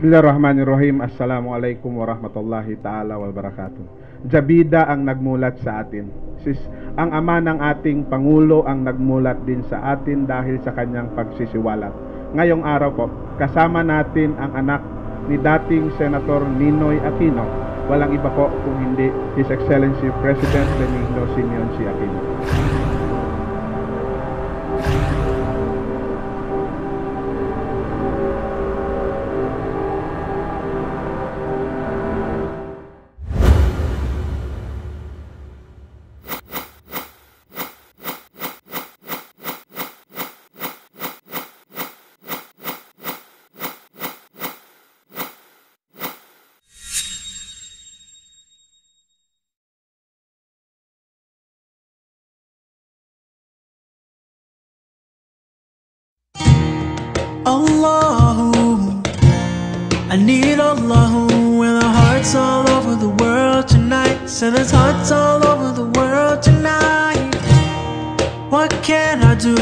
Bismillahirrahmanirrahim. Assalamualaikum warahmatullahi ta'ala wabarakatuh. Jabida ang nagmulat sa atin. Ang ama ng ating Pangulo ang nagmulat din sa atin dahil sa kanyang pagsisiwalat. Ngayong araw po, kasama natin ang anak ni dating Senator Ninoy Aquino. Walang iba po kung hindi His Excellency President Benigno Simeon C. Aquino. Allahu, I need Allahu, and the hearts all over the world tonight. So there's hearts all over the world tonight. What can I do?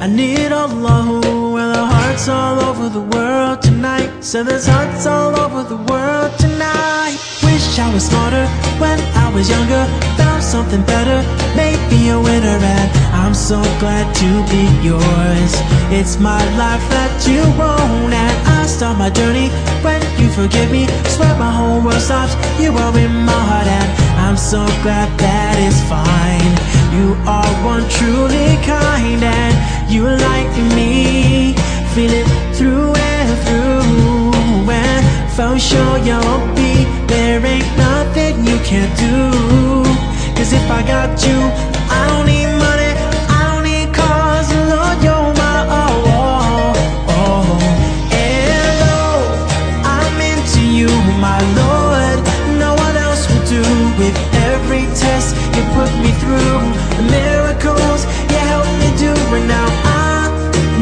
I need Allahu, and the hearts all over the world tonight. So there's hearts all over the world tonight. Wish I was smarter when I was younger, found something better, made me a winner, and I'm so glad to be yours. It's my life that you own, and I start my journey when you forgive me. Swear my whole world stops, you are in my heart, and I'm so glad that it's fine. You are one truly kind, and you like me, feel it through and through, and for sure you'll be, there ain't nothing you can't do. Cause if I got you, I don't need money, I don't need cars, Lord, you're my and oh, I'm into you, my Lord. No one else will do. With every test you put me through, the miracles you help me do, and now I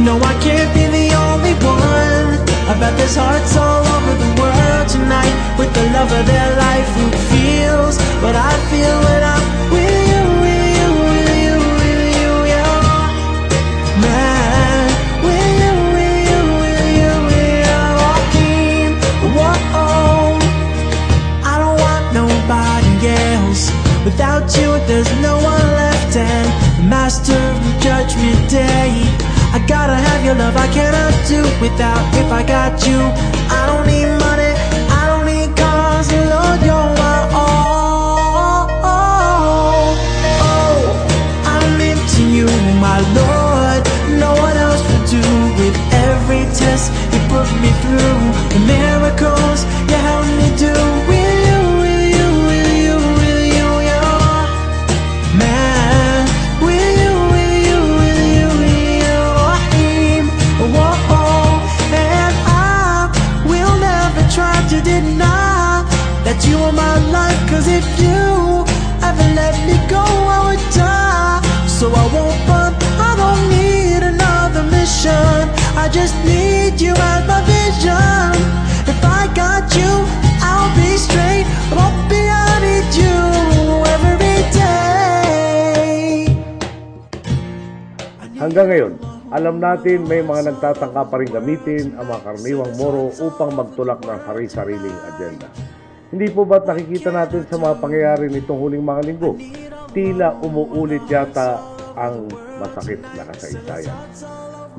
know I can't be the only one. I bet there's hearts all over the world tonight with the love of their life who feels what I feel when I'm with you, with you, with you, with you, yeah. Man, with you, with you, with you, with you, walking, whoa. I don't want nobody else. Without you, there's no one left, and the Master of Judgment Day, I gotta have your love, I cannot do without. If I got you, I don't need money, I don't need cars, Lord, you're my I'm into you, my Lord. No one else will do. With every test you put me through, the miracles you help me do. With you, with you, with you, with you, yeah. Man, with you, with you, with you, with you, Rahim, whoa. And I will never try to deny that you are my life, cause if you ever let me go, I would die. So I won't run, I don't need another mission, I just need you as my vision. If I got you, I'll be straight, but I'll be, I need you every day. Hanggang ngayon, alam natin may mga nagtatangka pa rin gamitin ang mga karaniwang Moro upang magtulak ng sari-sariling agenda. Hindi po ba't nakikita natin sa mga pangyayari nitong huling mga linggo, tila umuulit yata ang masakit na kasaysayan.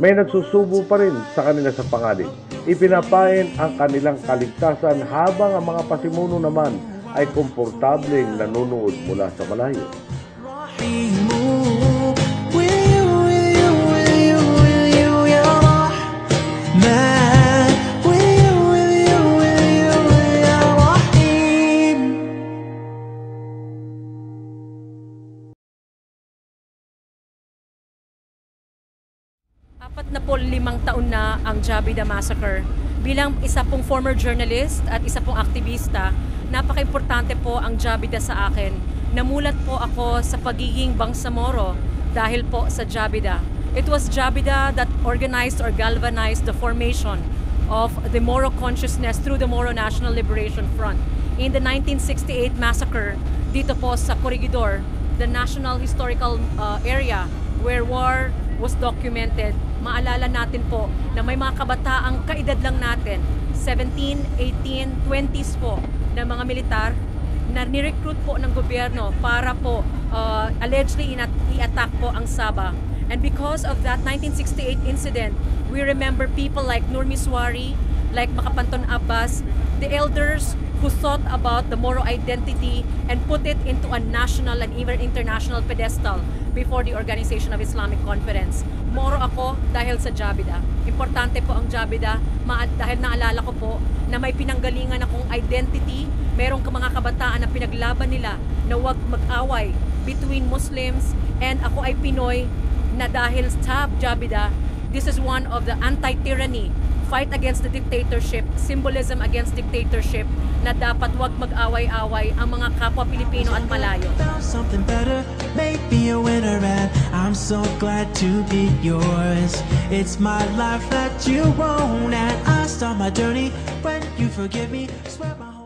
May nagsusubo pa rin sa kanila sa pangalit. Ipinapain ang kanilang kaligtasan habang ang mga pasimuno naman ay komportableng nanonood mula sa malayo. Apat na po 5 taon na ang Jabida Massacre. Bilang isa pong former journalist at isa pong aktivista, napaka-importante po ang Jabida sa akin. Namulat po ako sa pagiging Bangsamoro dahil po sa Jabida. It was Jabida that organized or galvanized the formation of the Moro consciousness through the Moro National Liberation Front. In the 1968 massacre, dito po sa Corregidor, the National Historical Area where war was documented, maalala natin po na may mga kabataang kaedad lang natin, 17, 18, 20s po na mga militar na nirecruit po ng gobyerno para po allegedly i-attack po ang Sabah. And because of that 1968 incident, we remember people like Nur Miswari, like Makapanton Abbas, the elders who thought about the Moro identity and put it into a national and even international pedestal before the Organization of Islamic Conference. Moro ako dahil sa Jabida. Importante po ang Jabida dahil naalala ko po na may pinanggalingan akong identity, merong mga kabataan na pinaglaban nila na huwag mag-away between Muslims, and ako ay Pinoy na dahil sa Jabida, this is one of the anti-tyranny, fight against the dictatorship, symbolism against dictatorship, na dapat wag mag-away-away ang mga kapwa Pilipino at Malayo. Found something better, maybe a winner, and I'm so glad to be yours. It's my life that you own, and I start my journey when you forgive me. Swear my whole